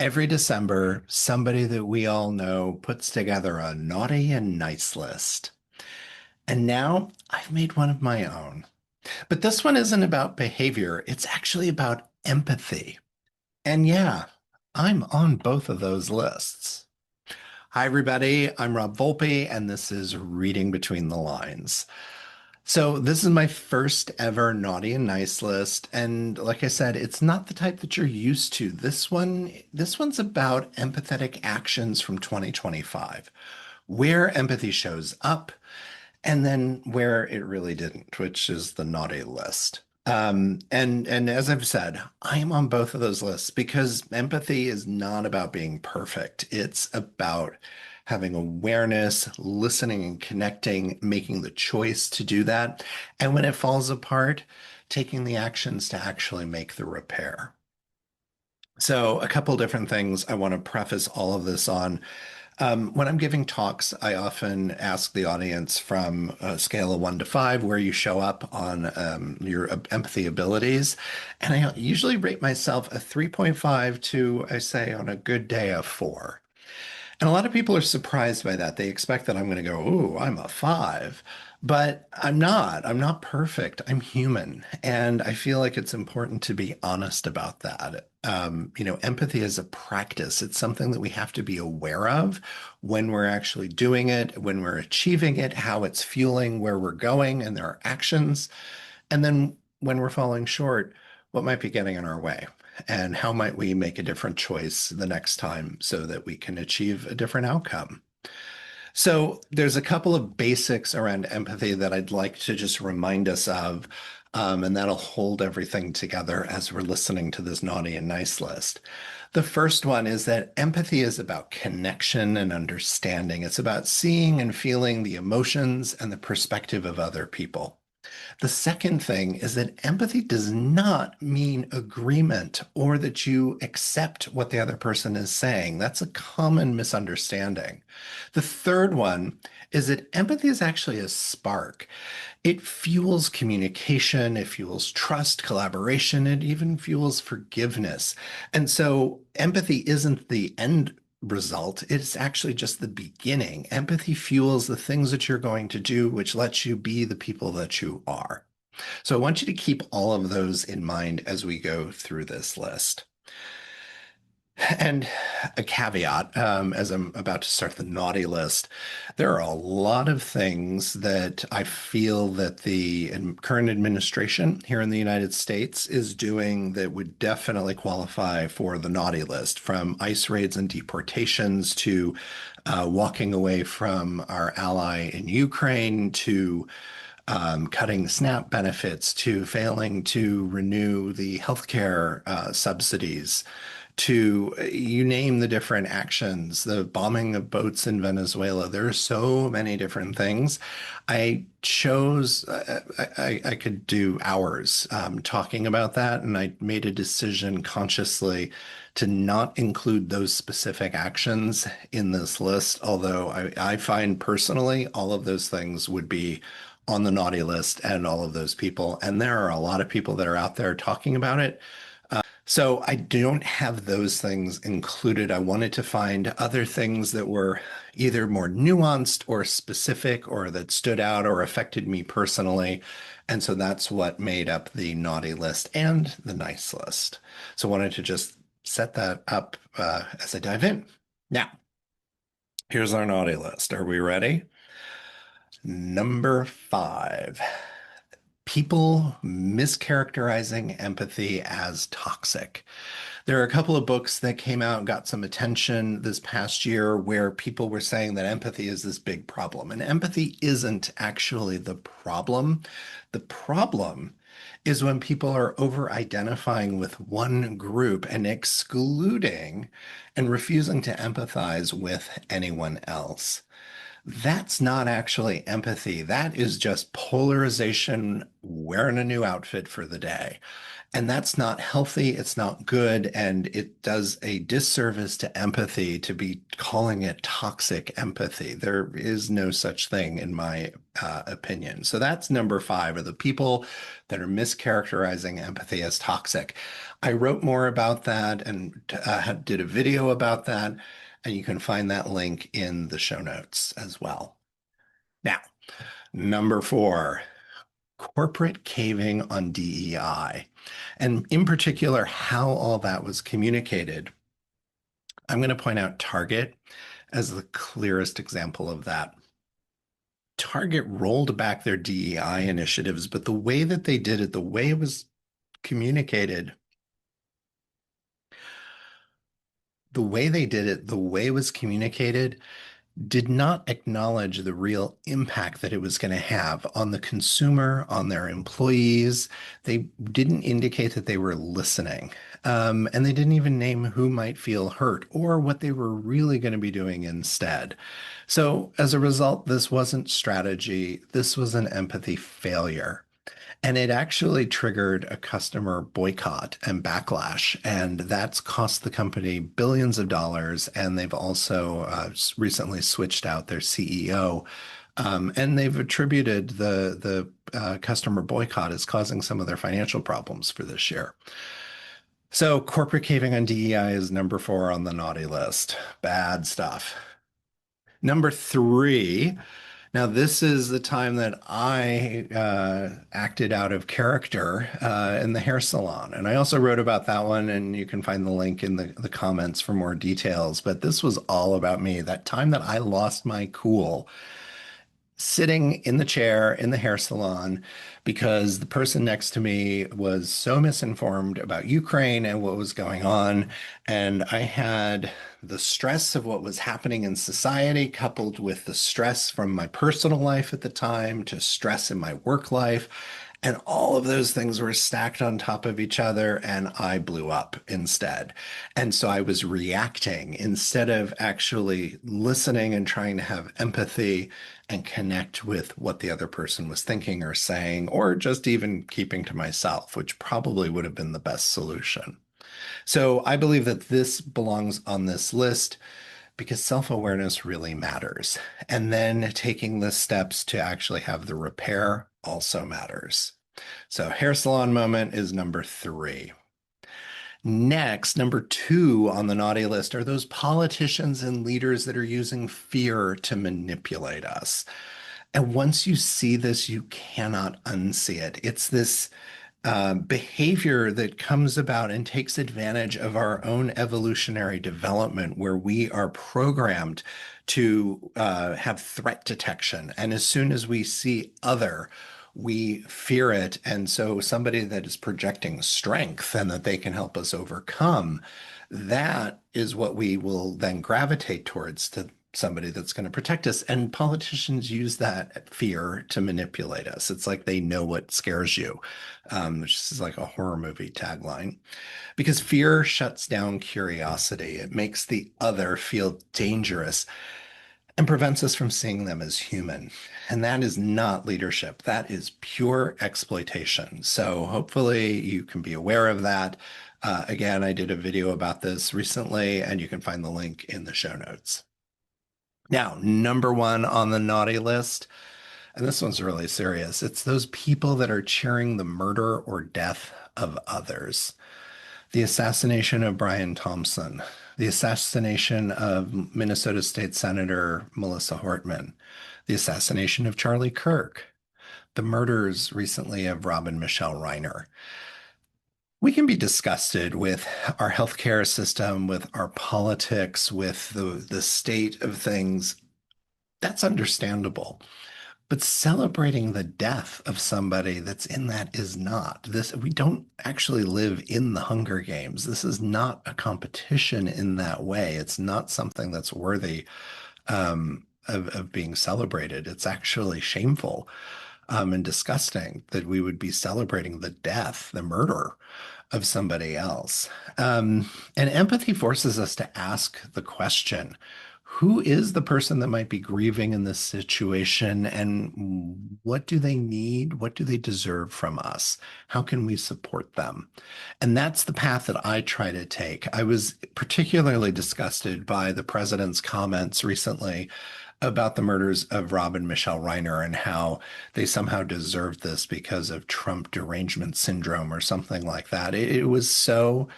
Every December, somebody that we all know puts together a naughty and nice list. And now I've made one of my own. But this one isn't about behavior, it's actually about empathy. And yeah, I'm on both of those lists. Hi, everybody. I'm Rob Volpe, and this is Reading Between the Lines. So, this is my first ever naughty and nice list. And like I said, it's not the type that you're used to. This one's about empathetic actions from 2025, where empathy shows up, and then where it really didn't, which is the naughty list. And as I've said, I am on both of those lists because empathy is not about being perfect. It's about having awareness, listening and connecting, making the choice to do that. And when it falls apart, taking the actions to actually make the repair. So, a couple different things I want to preface all of this on. When I'm giving talks, I often ask the audience from a scale of 1 to 5 where you show up on your empathy abilities. And I usually rate myself a 3.5 to, I say, on a good day, a 4. And a lot of people are surprised by that. They expect that I'm going to go, "Ooh, I'm a 5." But I'm not. I'm not perfect. I'm human. And I feel like it's important to be honest about that. Empathy is a practice. It's something that we have to be aware of when we're actually doing it, when we're achieving it, how it's fueling where we're going and their actions. And then when we're falling short, what might be getting in our way? And how might we make a different choice the next time so that we can achieve a different outcome? So, there's a couple of basics around empathy that I'd like to just remind us of, and that'll hold everything together as we're listening to this naughty and nice list. The first one is that empathy is about connection and understanding. It's about seeing and feeling the emotions and the perspective of other people. The second thing is that empathy does not mean agreement or that you accept what the other person is saying. That's a common misunderstanding. The third one is that empathy is actually a spark. It fuels communication, it fuels trust, collaboration, it even fuels forgiveness. And so empathy isn't the end result, it's actually just the beginning. Empathy fuels the things that you're going to do, which lets you be the people that you are. So I want you to keep all of those in mind as we go through this list. And a caveat, as I'm about to start the naughty list, there are a lot of things that I feel that the current administration here in the United States is doing that would definitely qualify for the naughty list, from ICE raids and deportations to walking away from our ally in Ukraine to cutting SNAP benefits to failing to renew the healthcare subsidies to you name the different actions, the bombing of boats in Venezuela. There are so many different things. I chose, I could do hours talking about that, and I made a decision consciously to not include those specific actions in this list, although I find personally all of those things would be on the naughty list and all of those people. And there are a lot of people that are out there talking about it. So I don't have those things included. I wanted to find other things that were either more nuanced or specific or that stood out or affected me personally. And so that's what made up the naughty list and the nice list. So I wanted to just set that up as I dive in. Now, here's our naughty list. Are we ready? Number 5, people mischaracterizing empathy as toxic. There are a couple of books that came out and got some attention this past year where people were saying that empathy is this big problem. And empathy isn't actually the problem. The problem is when people are over identifying with one group and excluding and refusing to empathize with anyone else. That's not actually empathy. That is just polarization, wearing a new outfit for the day. And that's not healthy, it's not good, and it does a disservice to empathy to be calling it toxic empathy. There is no such thing, in my opinion. So that's number five, are the people that are mischaracterizing empathy as toxic. I wrote more about that and did a video about that, and you can find that link in the show notes as well. Now, number four, corporate caving on DEI, and in particular, how all that was communicated. I'm going to point out Target as the clearest example of that. Target rolled back their DEI initiatives, but the way that they did it, the way it was communicated, the way they did it, the way it was communicated did not acknowledge the real impact that it was going to have on the consumer, on their employees. They didn't indicate that they were listening. And they didn't even name who might feel hurt or what they were really going to be doing instead. So, as a result, this wasn't strategy, this was an empathy failure. And it actually triggered a customer boycott and backlash. And that's cost the company billions of dollars. And they've also recently switched out their CEO. And they've attributed the customer boycott as causing some of their financial problems for this year. So corporate caving on DEI is number four on the naughty list. Bad stuff. Number three, now, this is the time that I acted out of character in the hair salon. And I also wrote about that one, and you can find the link in the comments for more details. But this was all about me, that time that I lost my cool sitting in the chair in the hair salon because the person next to me was so misinformed about Ukraine and what was going on. And I had the stress of what was happening in society, coupled with the stress from my personal life at the time, to stress in my work life. And all of those things were stacked on top of each other, and I blew up instead. And so I was reacting instead of actually listening and trying to have empathy and connect with what the other person was thinking or saying, or just even keeping to myself, which probably would have been the best solution. So I believe that this belongs on this list because self-awareness really matters. And then taking the steps to actually have the repair also matters. So hair salon moment is number three. Next, number two on the naughty list are those politicians and leaders that are using fear to manipulate us. And once you see this, you cannot unsee it. It's this behavior that comes about and takes advantage of our own evolutionary development, where we are programmed to have threat detection. And as soon as we see other, we fear it. And so somebody that is projecting strength and that they can help us overcome, that is what we will then gravitate towards, to somebody that's going to protect us. And politicians use that fear to manipulate us. It's like they know what scares you, which is like a horror movie tagline. Because fear shuts down curiosity. It makes the other feel dangerous and prevents us from seeing them as human. And that is not leadership. That is pure exploitation. So hopefully you can be aware of that. Again, I did a video about this recently, and you can find the link in the show notes. Now, number one on the naughty list, and this one's really serious, it's those people that are cheering the murder or death of others. The assassination of Brian Thompson, the assassination of Minnesota State Senator Melissa Hortman, the assassination of Charlie Kirk, the murders recently of Robin Michelle Reiner. We can be disgusted with our healthcare system, with our politics, with the state of things. That's understandable. But celebrating the death of somebody that's in that is not. This, we don't actually live in the Hunger Games. This is not a competition in that way. It's not something that's worthy of being celebrated. It's actually shameful and disgusting that we would be celebrating the death, the murder of somebody else. And empathy forces us to ask the question, Who is the person that might be grieving in this situation, and what do they need? What do they deserve from us? How can we support them? And that's the path that I try to take. I was particularly disgusted by the president's comments recently about the murders of Rob and Michelle Reiner and how they somehow deserved this because of Trump derangement syndrome or something like that. It was so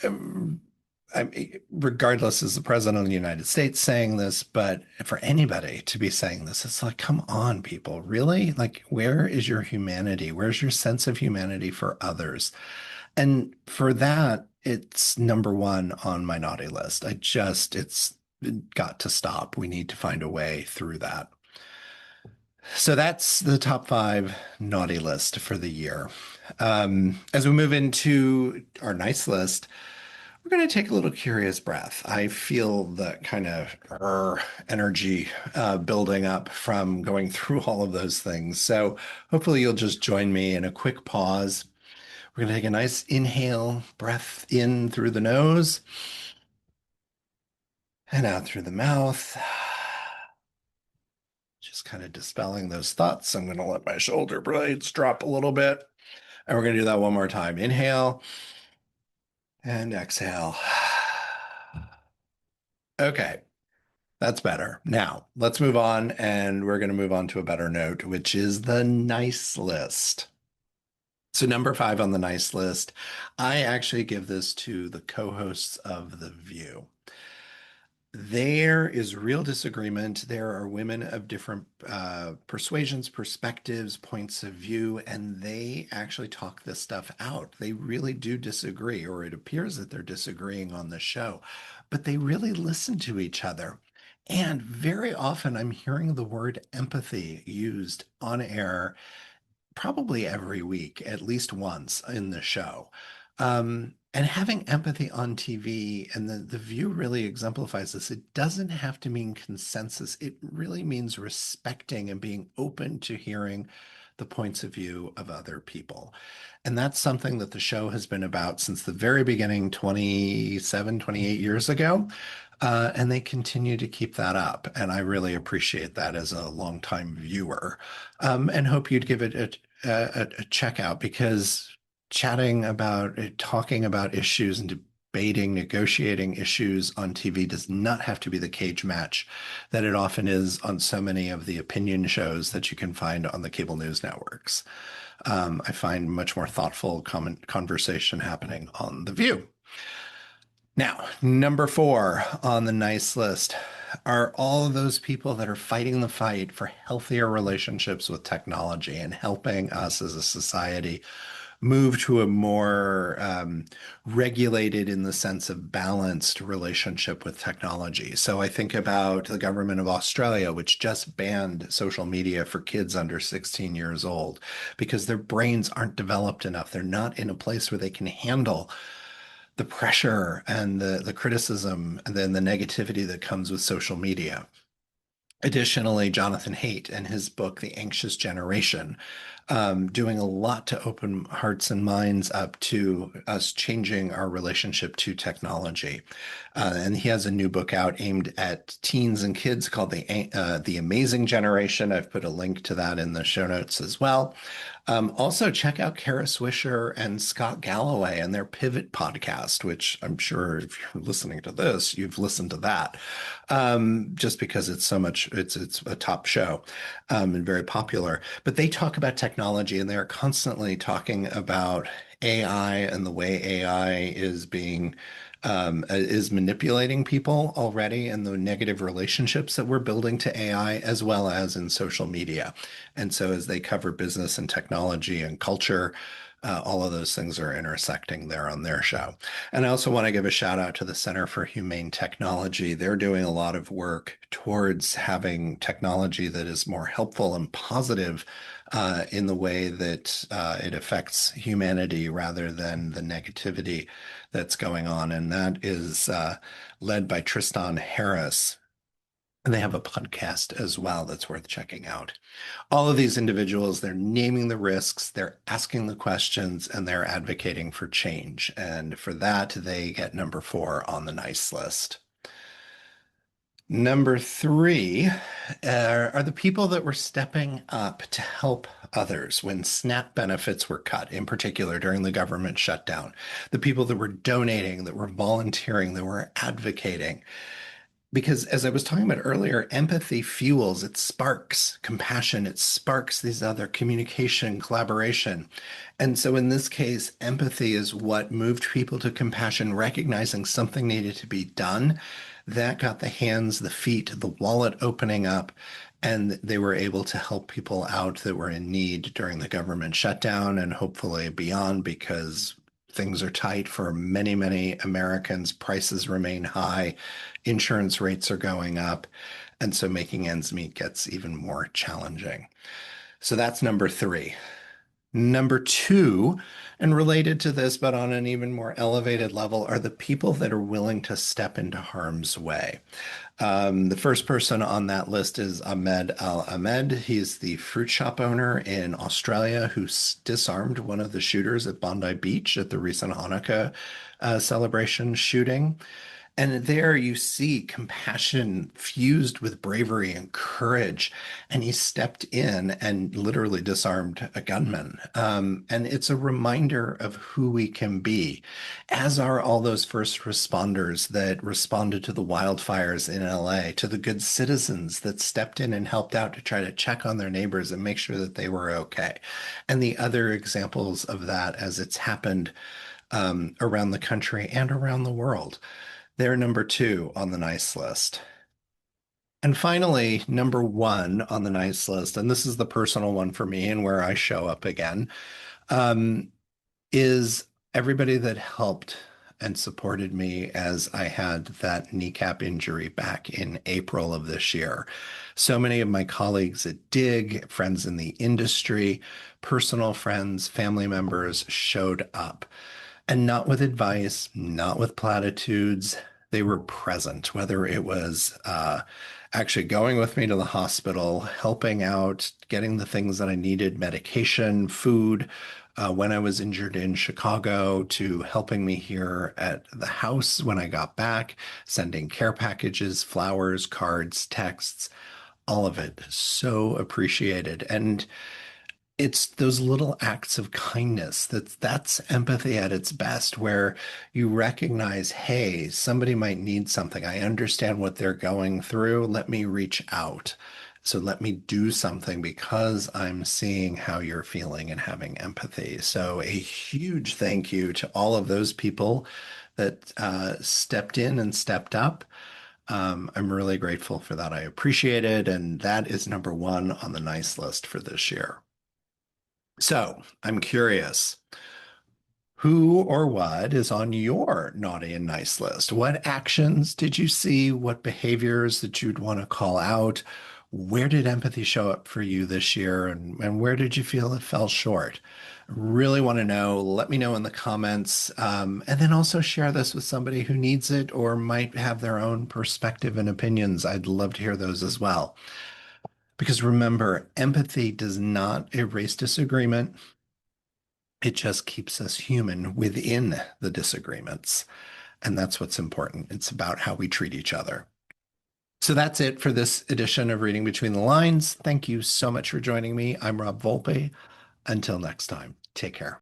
um, regardless, is the president of the United States saying this, but for anybody to be saying this, it's like, come on, people, really? Like, where is your humanity? Where's your sense of humanity for others? And for that, it's number one on my naughty list. It's got to stop. We need to find a way through that. So that's the top five naughty list for the year. As we move into our nice list, we're going to take a little curious breath. I feel the kind of energy building up from going through all of those things. So hopefully you'll just join me in a quick pause. We're going to take a nice inhale, breath in through the nose and out through the mouth. Just kind of dispelling those thoughts. I'm going to let my shoulder blades drop a little bit. And we're going to do that one more time. Inhale and exhale. Okay. That's better. Now, let's move on, and we're going to move on to a better note, which is the nice list. So, number five on the nice list, I actually give this to the co-hosts of The View. There is real disagreement. There are women of different persuasions, perspectives, points of view, and they actually talk this stuff out. They really do disagree, or it appears that they're disagreeing on the show, but they really listen to each other. And very often I'm hearing the word empathy used on air probably every week, at least once in the show. And having empathy on TV and the View really exemplifies this. It doesn't have to mean consensus. It really means respecting and being open to hearing the points of view of other people. And that's something that the show has been about since the very beginning, 27, 28 years ago. And they continue to keep that up. And I really appreciate that as a longtime viewer, and hope you'd give it a check out because chatting about, talking about issues and debating, negotiating issues on TV does not have to be the cage match that it often is on so many of the opinion shows that you can find on the cable news networks. I find much more thoughtful conversation happening on The View. Now, number four on the nice list are all of those people that are fighting the fight for healthier relationships with technology and helping us as a society move to a more regulated, in the sense of balanced relationship with technology. So I think about the government of Australia, which just banned social media for kids under 16 years old because their brains aren't developed enough. They're not in a place where they can handle the pressure and the criticism and then the negativity that comes with social media. Additionally, Jonathan Haidt and his book, The Anxious Generation, doing a lot to open hearts and minds up to us changing our relationship to technology. And he has a new book out aimed at teens and kids called The Amazing Generation. I've put a link to that in the show notes as well. Also, check out Kara Swisher and Scott Galloway and their Pivot podcast, which I'm sure if you're listening to this, you've listened to that, just because it's so much, it's a top show, and very popular. But they talk about technology and they're constantly talking about AI and the way AI is manipulating people already and the negative relationships that we're building to AI as well as in social media. And so as they cover business and technology and culture, all of those things are intersecting there on their show. And I also want to give a shout out to the Center for Humane Technology. They're doing a lot of work towards having technology that is more helpful and positive in the way that it affects humanity rather than the negativity that's going on. And that is led by Tristan Harris. And they have a podcast as well that's worth checking out. All of these individuals, they're naming the risks, they're asking the questions, and they're advocating for change. And for that, they get number four on the nice list. Number three are the people that were stepping up to help others when SNAP benefits were cut, in particular during the government shutdown. The people that were donating, that were volunteering, that were advocating. Because as I was talking about earlier, empathy fuels, it sparks compassion, it sparks these other communication, collaboration. And so in this case, empathy is what moved people to compassion, recognizing something needed to be done. That got the hands, the feet, the wallet opening up, and they were able to help people out that were in need during the government shutdown and hopefully beyond because things are tight for many, many Americans. Prices remain high, insurance rates are going up, and so making ends meet gets even more challenging. So that's number three. Number two, and related to this, but on an even more elevated level, are the people that are willing to step into harm's way. The first person on that list is Ahmed Al Ahmed. He's the fruit shop owner in Australia who disarmed one of the shooters at Bondi Beach at the recent Hanukkah celebration shooting. And there you see compassion fused with bravery and courage. And he stepped in and literally disarmed a gunman. And it's a reminder of who we can be, as are all those first responders that responded to the wildfires in LA, to the good citizens that stepped in and helped out to try to check on their neighbors and make sure that they were okay. And the other examples of that as it's happened around the country and around the world. They're number two on the nice list. And finally, number one on the nice list, and this is the personal one for me and where I show up again, um, is everybody that helped and supported me as I had that kneecap injury back in April of this year. So many of my colleagues at Dig, friends in the industry, personal friends, family members showed up. And not with advice, not with platitudes. They were present, whether it was actually going with me to the hospital, helping out, getting the things that I needed, medication, food, when I was injured in Chicago, to helping me here at the house when I got back, sending care packages, flowers, cards, texts, all of it. So appreciated. And it's those little acts of kindness that's empathy at its best, where you recognize, hey, somebody might need something. I understand what they're going through. Let me reach out. So let me do something because I'm seeing how you're feeling and having empathy. So a huge thank you to all of those people that stepped in and stepped up. I'm really grateful for that. I appreciate it. And that is number one on the nice list for this year. So I'm curious, who or what is on your naughty and nice list? What actions did you see? What behaviors that you'd want to call out? Where did empathy show up for you this year? And where did you feel it fell short? Really want to know. Let me know in the comments. And then also share this with somebody who needs it or might have their own perspective and opinions. I'd love to hear those as well. Because remember, empathy does not erase disagreement. It just keeps us human within the disagreements. And that's what's important. It's about how we treat each other. So that's it for this edition of Reading Between the Lines. Thank you so much for joining me. I'm Rob Volpe. Until next time, take care.